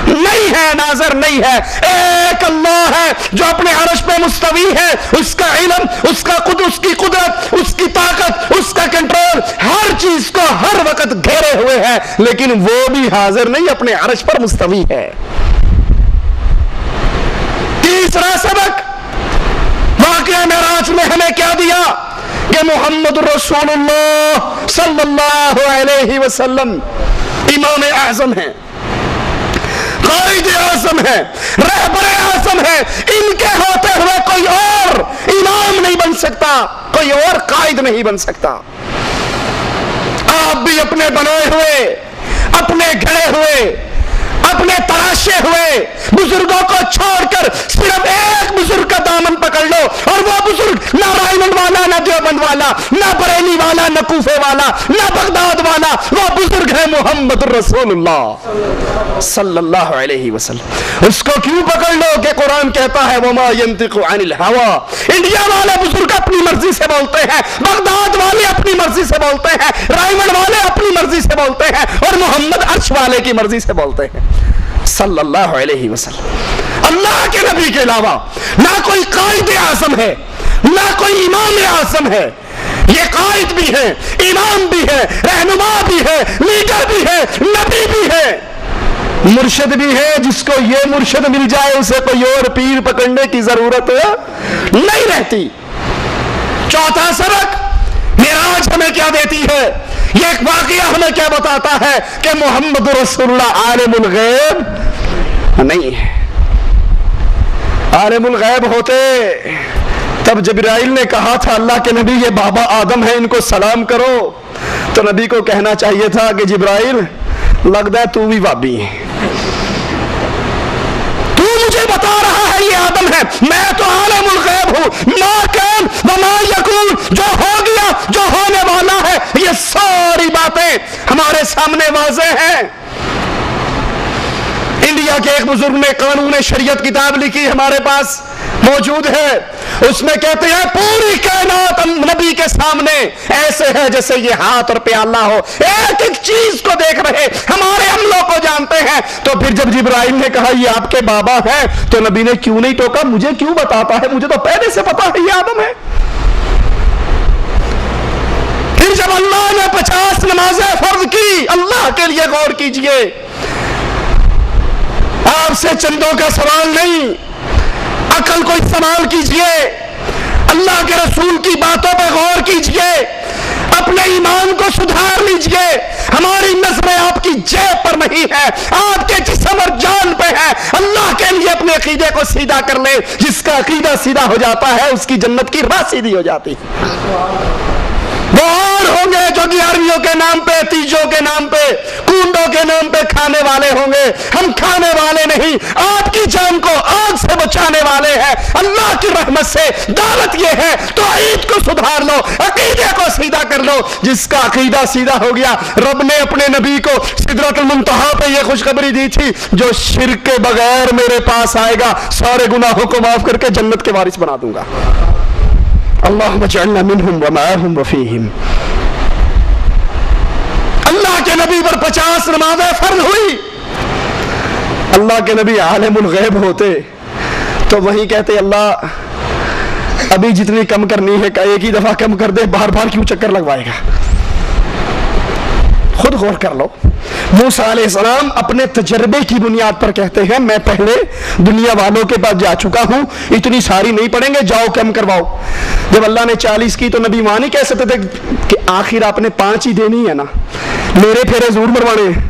S1: نہیں ہے, ناظر نہیں ہے. ایک اللہ ہے جو اپنے عرش پہ مستوی ہے, اس کا علم, اس کا اس کی قدرت, اس کی طاقت, اس کا کنٹرول ہر چیز کو ہر وقت گھیرے ہوئے ہے, لیکن وہ بھی حاضر نہیں, اپنے عرش پر مستوی ہے. تیسرا سبق واقعہ معراج میں ہمیں کیا دیا؟ کہ محمد رسول اللہ صلی اللہ علیہ وسلم امام اعظم ہیں, قائد اعظم ہے, رہبر اعظم ہے. ان کے ہوتے ہوئے کوئی اور امام نہیں بن سکتا, کوئی اور قائد نہیں بن سکتا. آپ بھی اپنے بنائے ہوئے, اپنے گھڑے ہوئے, اپنے تراشے ہوئے بزرگوں کو چھوڑ کر صرف ایک بزرگ کا دامن پکڑ لو, اور وہ بزرگ نہ رائمنڈ والا, نہ دیوبند والا, نہ بریلی والا, نہ کوفے والا, نہ بغداد والا, وہ بزرگ ہے محمد رسول اللہ صلی اللہ علیہ وسلم. اس کو کیوں پکڑ لو کہ قرآن کہتا ہے وما ينطق عن الهوى. انڈیا والے بزرگ اپنی مرضی سے بولتے ہیں, بغداد والے اپنی مرضی سے بولتے ہیں, رائمنڈ والے اپنی مرضی سے بولتے ہیں, اور محمد عرش والے کی مرضی سے بولتے ہیں صلی اللہ علیہ وسلم. اللہ کے نبی کے علاوہ نہ کوئی قائد اعظم ہے, نہ کوئی امام اعظم ہے.
S2: یہ قائد بھی ہے، امام بھی ہے، رہنما بھی ہے، لیڈر بھی ہے، نبی بھی ہے، مرشد بھی ہے۔ جس کو یہ مرشد مل جائے اسے کوئی اور پیر پکڑنے کی ضرورت نہیں رہتی۔ چوتھا سبق معراج ہمیں کیا دیتی ہے؟ یہ ایک واقعہ ہمیں کیا بتاتا ہے کہ محمد رسول اللہ عالم الغیب نہیں ہے۔ عالم الغیب ہوتے تب جبرائیل نے کہا تھا اللہ کے نبی یہ بابا آدم ہے ان کو سلام کرو، تو نبی کو کہنا چاہیے تھا کہ جبرائیل لگتا ہے تو بھی بابی ہے، تو مجھے بتا رہا ہے یہ آدم ہے، میں تو عالم الغیب ہوں، ما کان وما یکون، جو ہو گیا جو ہونے والا ہے، یہ ساری باتیں ہمارے سامنے واضح ہیں۔ انڈیا کے ایک بزرگ نے قانون شریعت کتاب لکھی، ہمارے پاس موجود ہے، اس میں کہتے ہیں پوری کائنات نبی کے سامنے ایسے ہے جیسے یہ ہاتھ اور پیالہ ہو، ایک ایک چیز کو دیکھ رہے، ہمارے عملوں کو جانتے ہیں۔ تو پھر جب جبرائیل نے کہا یہ آپ کے بابا ہیں تو نبی نے کیوں نہیں ٹوکا؟ مجھے کیوں بتاتا ہے، مجھے تو پہلے سے پتا ہے یہ آدم ہے۔ پھر جب اللہ نے 50 نمازیں فرض کی، اللہ کے لیے غور کیجئے، آپ سے چندوں کا سوال نہیں، عقل کو استعمال کیجئے، اللہ کے رسول کی باتوں پہ غور کیجئے، اپنے ایمان کو سدھار لیجئے۔ ہماری نظریں آپ کی جیب پر نہیں ہے، آپ کے جسم اور جان پہ ہے۔ اللہ کے لیے اپنے عقیدے کو سیدھا کر لے، جس کا عقیدہ سیدھا ہو جاتا ہے اس کی جنت کی راہ سیدھی ہو جاتی ہے۔ وہ اور ہوں گے جو گیارہویں کے نام پہ، تیجوں کے نام پہ، کنڈوں کے نام پہ کھانے والے ہوں گے، ہم کھانے والے نہیں، آپ کی جان کو آگ سے بچانے والے ہیں۔ اللہ کی رحمت سے دعوت یہ ہے توحید کو سدھار لو، عقیدے کو سیدھا کر لو۔ جس کا عقیدہ سیدھا ہو گیا، رب نے اپنے نبی کو سدرۃ المنتہا پہ یہ خوشخبری دی تھی جو شرک کے بغیر میرے پاس آئے گا سارے گناہوں کو معاف کر کے جنت کے وارث بنا دوں گا۔ اللہم اجعلنا منہم ومعہم وفیہم۔ اللہ کے نبی پر 50 نمازیں فرض ہوئی۔ اللہ کے نبی عالم الغیب ہوتے تو وہی کہتے اللہ ابھی جتنی کم کرنی ہے ایک ہی دفعہ کم کر دے، بار بار کیوں چکر لگوائے گا؟ خود غور کر لو۔ موسیٰ علیہ السلام اپنے تجربے کی بنیاد پر کہتے ہیں میں پہلے دنیا والوں کے پاس جا چکا ہوں، اتنی ساری نہیں پڑھیں گے، جاؤ کم کرواؤ۔ جب اللہ نے 40 کی تو نبی وہاں نہیں کہہ سکتے تھے کہ آخر آپ نے 5 ہی دینی ہے نا، میرے پھیرے ضرور مروانے ہیں،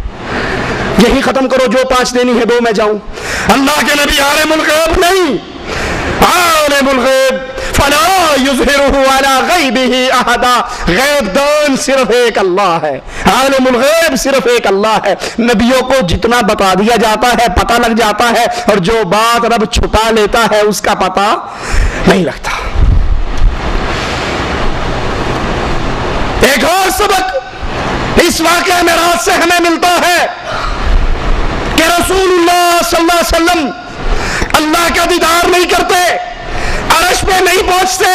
S2: یہی ختم کرو، جو 5 دینی ہے 2 میں جاؤں۔ اللہ کے نبی عالم الغیب نہیں، عالم الغیب فلا یظہرہ علی غیبہ احدا، غیب دان صرف ایک اللہ ہے، عالم الغیب صرف ایک اللہ ہے۔ نبیوں کو جتنا بتا دیا جاتا ہے پتہ لگ جاتا ہے، اور جو بات رب چھپا لیتا ہے اس کا پتہ نہیں لگتا۔ ایک اور سبق اس واقعہ معراج سے ہمیں ملتا ہے کہ رسول اللہ صلی اللہ علیہ وسلم اللہ کا دیدار نہیں کرتے، عرش پہ نہیں پہنچتے،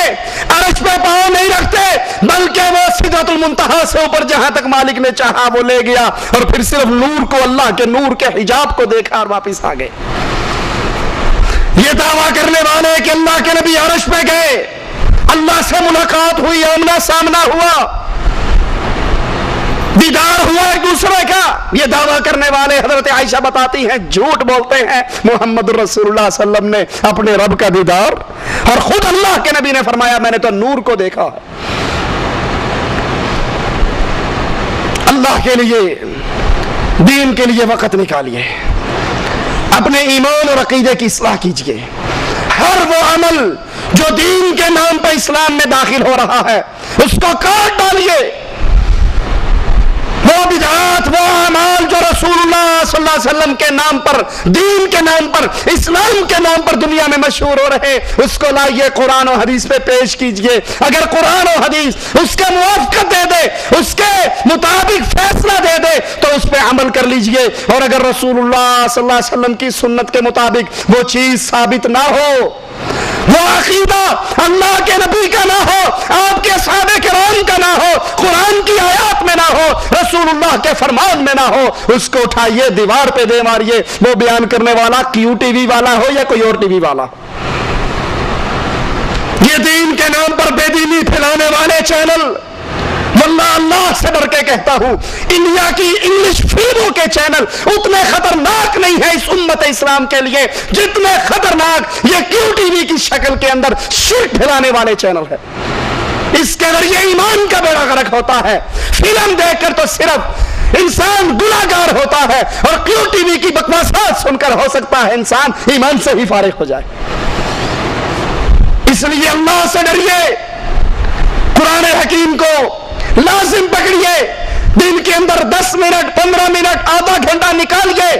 S2: عرش پہ پاؤں نہیں رکھتے، بلکہ وہ سدرۃ المنتہا سے اوپر جہاں تک مالک نے چاہا وہ لے گیا، اور پھر صرف نور کو، اللہ کے نور کے حجاب کو دیکھا اور واپس آ گئے۔ یہ دعویٰ کرنے والے کہ اللہ کے نبی عرش پہ گئے، اللہ سے ملاقات ہوئی، آمنا سامنا ہوا، دیدار ہوا ایک دوسرے کا، یہ دعویٰ کرنے والے حضرت عائشہ بتاتی ہیں جھوٹ بولتے ہیں۔ محمد رسول اللہ صلی اللہ علیہ وسلم نے اپنے رب کا دیدار، اور خود اللہ کے نبی نے فرمایا میں نے تو نور کو دیکھا ہے۔ اللہ کے لیے، دین کے لیے وقت نکالیے، اپنے ایمان اور عقیدے کی اصلاح کیجیے۔ ہر وہ عمل جو دین کے نام پہ اسلام میں داخل ہو رہا ہے اس کو کاٹ ڈالیے۔ وہ بدعات، وہ اعمال جو رسول اللہ صلی اللہ علیہ وسلم کے نام پر، دین کے نام پر، اسلام کے نام پر دنیا میں مشہور ہو رہے، اس کو لائیے قرآن و حدیث پہ پیش کیجئے۔ اگر قرآن و حدیث اس کے موافقت دے دے، اس کے مطابق فیصلہ دے دے تو اس پہ عمل کر لیجئے، اور اگر رسول اللہ صلی اللہ علیہ وسلم کی سنت کے مطابق وہ چیز ثابت نہ ہو، وہ عقیدہ اللہ کے نبی کا نہ ہو، آپ کے صحابہ کرام کا نہ ہو، قرآن کی آیات میں نہ ہو، رسول اللہ کے فرمان میں نہ ہو، اس کو اٹھائیے دیوار پہ دے ماریے۔ وہ بیان کرنے والا کیو ٹی وی والا ہو یا کوئی اور ٹی وی والا، یہ دین کے نام پر بے دینی پھیلانے والے چینل، واللہ اللہ سے ڈر کے کہتا ہوں، انڈیا کی انگلش فلموں کے چینل اتنے خطرناک نہیں ہے اس امت اسلام کے لیے جتنے خطرناک یہ کیو ٹی وی کی شکل کے اندر شرک پھیلانے والے چینل ہے۔ اس کے ذریعے ایمان کا بیڑا غرق ہوتا ہے۔ فلم دیکھ کر تو صرف انسان گناہگار ہوتا ہے، اور کیو ٹی وی کی بکواسات سن کر ہو سکتا ہے انسان ایمان سے ہی فارغ ہو جائے۔ اس لیے اللہ سے ڈریے، قرآن حکیم کو لازم پکڑیے، دن کے اندر 10 منٹ 15 منٹ آدھا گھنٹہ نکالیے،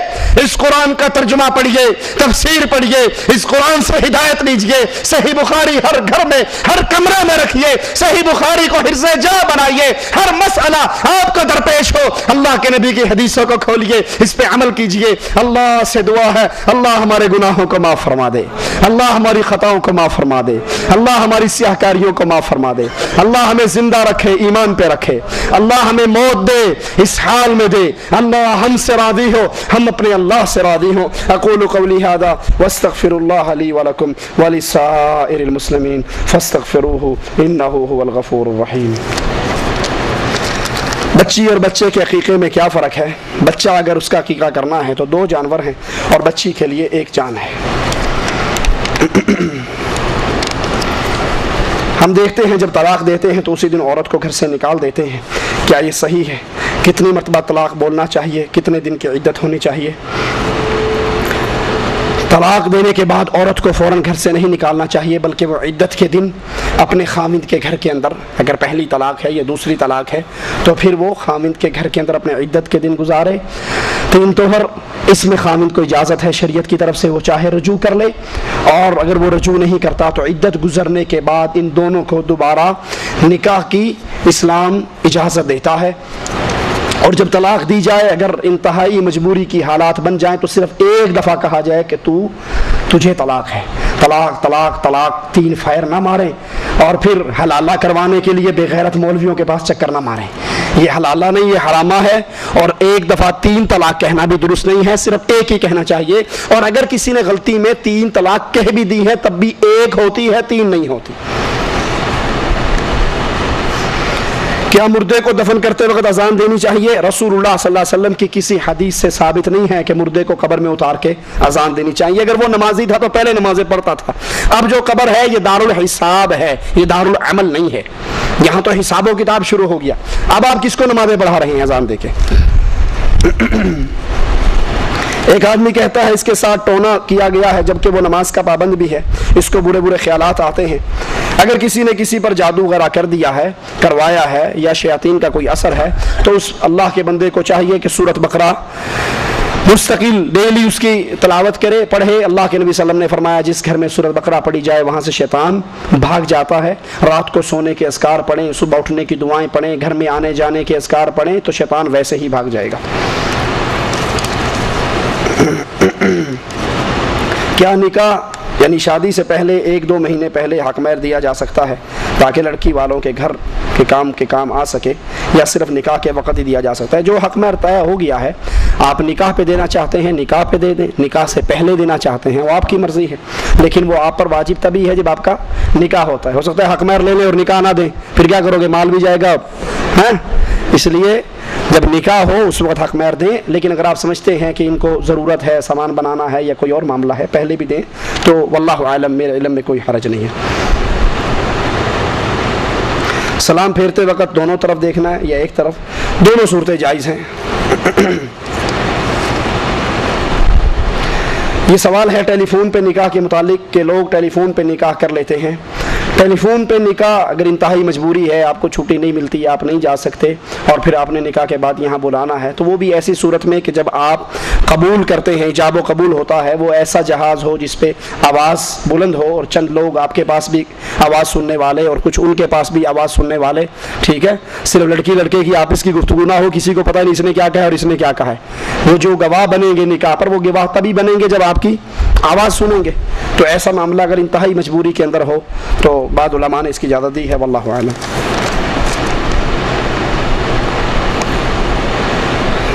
S2: اس قرآن کا ترجمہ پڑھیے، تفسیر پڑھیے، اس قرآن سے ہدایت لیجئے۔ صحیح بخاری ہر گھر میں ہر کمرے میں رکھیے، صحیح بخاری کو حرز جا بنائیے، ہر مسئلہ آپ کو درپیش ہو اللہ کے نبی کی حدیثوں کو کھولیے، اس پہ عمل کیجئے۔ اللہ سے دعا ہے اللہ ہمارے گناہوں کو معاف فرما دے، اللہ ہماری خطاؤں کو معاف فرما دے، اللہ ہماری سیاہ کاریوں کو معاف فرما دے، اللہ ہمیں زندہ رکھے، ایمان پہ رکھے، اللہ ہمیں موت دے اس حال میں دے، اللہ ہم سے راضی ہو، ہم اپنے اللہ سے راضی ہوں۔ اقول قولی ھذا واستغفر اللہ لی ولکم ولسائر المسلمین فاستغفروہ انہ هو الغفور الرحیم۔ بچی اور بچے کے عقیقے میں کیا فرق ہے؟ بچہ اگر اس کا عقیقہ کرنا ہے تو 2 جانور ہیں اور بچی کے لیے 1 جان ہے۔ ہم دیکھتے ہیں جب طلاق دیتے ہیں تو اسی دن عورت کو گھر سے نکال دیتے ہیں، کیا یہ صحیح ہے؟ کتنی مرتبہ طلاق بولنا چاہیے؟ کتنے دن کی عدت ہونی چاہیے؟ طلاق دینے کے بعد عورت کو فوراً گھر سے نہیں نکالنا چاہیے، بلکہ وہ عدت کے دن اپنے خاوند کے گھر کے اندر، اگر پہلی طلاق ہے یا دوسری طلاق ہے تو پھر وہ خاوند کے گھر کے اندر اپنے عدت کے دن گزارے۔ 3 طہر اس میں خاوند کو اجازت ہے شریعت کی طرف سے، وہ چاہے رجوع کر لے، اور اگر وہ رجوع نہیں کرتا تو عدت گزرنے کے بعد ان دونوں کو دوبارہ نکاح کی اسلام اجازت دیتا ہے۔ اور جب طلاق دی جائے، اگر انتہائی مجبوری کی حالات بن جائیں تو صرف 1 دفعہ کہا جائے کہ تجھے طلاق ہے، طلاق طلاق طلاق، 3 فائر نہ ماریں، اور پھر حلالہ کروانے کے لیے بے غیرت مولویوں کے پاس چکر نہ ماریں۔ یہ حلالہ نہیں، یہ حرامہ ہے، اور 1 دفعہ 3 طلاق کہنا بھی درست نہیں ہے، صرف 1 ہی کہنا چاہیے۔ اور اگر کسی نے غلطی میں 3 طلاق کہہ بھی دی ہے تب بھی 1 ہوتی ہے، 3 نہیں ہوتی۔ کیا مردے کو دفن کرتے وقت اذان دینی چاہیے؟ رسول اللہ صلی اللہ علیہ وسلم کی کسی حدیث سے ثابت نہیں ہے کہ مردے کو قبر میں اتار کے اذان دینی چاہیے۔ اگر وہ نمازی تھا تو پہلے نمازیں پڑھتا تھا۔ اب جو قبر ہے یہ دارالحساب ہے، یہ دارالعمل نہیں ہے، یہاں تو حساب و کتاب شروع ہو گیا۔ اب آپ کس کو نمازیں پڑھا رہے ہیں اذان دے کے؟ ایک آدمی کہتا ہے اس کے ساتھ ٹونا کیا گیا ہے جبکہ وہ نماز کا پابند بھی ہے، اس کو برے برے خیالات آتے ہیں۔ اگر کسی نے کسی پر جادو وغیرہ کر دیا ہے، کروایا ہے، یا شیاطین کا کوئی اثر ہے تو اس اللہ کے بندے کو چاہیے کہ سورۃ بقرہ مستقل ڈیلی اس کی تلاوت کرے، پڑھے۔ اللہ کے نبی صلی اللہ علیہ وسلم نے فرمایا جس گھر میں سورۃ بقرہ پڑھی جائے وہاں سے شیطان بھاگ جاتا ہے۔ رات کو سونے کے اذکار پڑھیں، صبح اٹھنے کی دعائیں پڑھیں، گھر میں آنے جانے کے اذکار پڑھیں تو شیطان ویسے ہی بھاگ جائے گا۔ کیا نکاح یعنی شادی سے پہلے 1-2 مہینے پہلے حق مہر دیا جا سکتا ہے تاکہ لڑکی والوں کے گھر کے کام آ سکے، یا صرف نکاح کے وقت ہی دیا جا سکتا ہے؟ جو حق مہر طے ہو گیا ہے، آپ نکاح پہ دینا چاہتے ہیں نکاح پہ دے دیں، نکاح سے پہلے دینا چاہتے ہیں وہ آپ کی مرضی ہے، لیکن وہ آپ پر واجب تبھی ہے جب آپ کا نکاح ہوتا ہے۔ ہو سکتا ہے حق مہر لے لیں اور نکاح نہ دیں، پھر کیا کرو گے؟ مال بھی جائے گا، ہیں؟ اس لیے جب نکاح ہو اس وقت حق مہر دیں، لیکن اگر آپ سمجھتے ہیں کہ ان کو ضرورت ہے، سامان بنانا ہے یا کوئی اور معاملہ ہے، پہلے بھی دیں تو واللہ عالم، میرے علم میں کوئی حرج نہیں ہے۔ سلام پھیرتے وقت دونوں طرف دیکھنا ہے یا ایک طرف؟ دونوں صورتیں جائز ہیں۔ یہ سوال ہے ٹیلی فون پہ نکاح کے متعلق کہ لوگ ٹیلی فون پہ نکاح کر لیتے ہیں۔ ٹیلی فون پہ نکاح اگر انتہائی مجبوری ہے، آپ کو چھٹی نہیں ملتی، آپ نہیں جا سکتے، اور پھر آپ نے نکاح کے بعد یہاں بلانا ہے، تو وہ بھی ایسی صورت میں کہ جب آپ قبول کرتے ہیں، ایجاب و قبول ہوتا ہے، وہ ایسا جہاز ہو جس پہ آواز بلند ہو اور چند لوگ آپ کے پاس بھی آواز سننے والے اور کچھ ان کے پاس بھی آواز سننے والے، ٹھیک ہے؟ صرف لڑکی لڑکے کی آپس کی گفتگو نہ ہو، کسی کو پتہ نہیں اس نے کیا کہا ہے اور اس نے کیا کہا ہے۔ وہ جو گواہ بنیں گے نکاح پر، وہ گواہ تبھی بنیں گے جب آپ کی آواز سنیں گے۔ تو ایسا معاملہ اگر انتہائی مجبوری کے اندر ہو تو بعض علماء نے اس کی اجازت دی ہے، واللہ اعلم۔